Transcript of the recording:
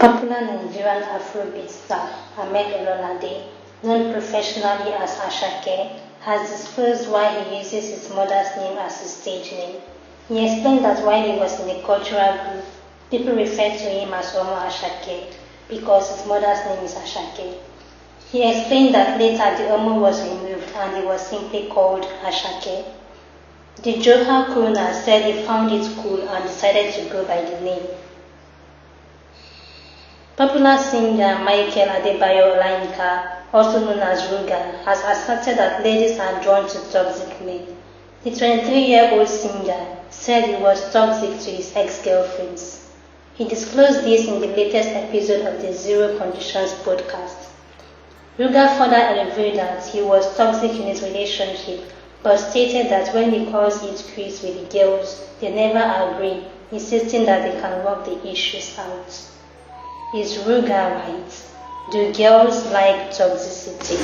Popular Nigerian Afrobeat star Ahmed Ololade, known professionally as Asake, has disclosed why he uses his mother's name as his stage name. He explained that while he was in a cultural group, people referred to him as Omo Asake because his mother's name is Asake. He explained that later the Omo was removed and he was simply called Asake. The Joha crooner said he found it cool and decided to go by the name. Popular singer Michael Adebayo Olayinka, also known as Ruga, has asserted that ladies are drawn to toxic men. The 23-year-old singer said he was toxic to his ex-girlfriends. He disclosed this in the latest episode of the Zero Conditions podcast. Ruga further revealed that he was toxic in his relationship, but stated that when he calls it quits with the girls, they never agree, insisting that they can work the issues out. Is Ruga right? Do girls like toxicity?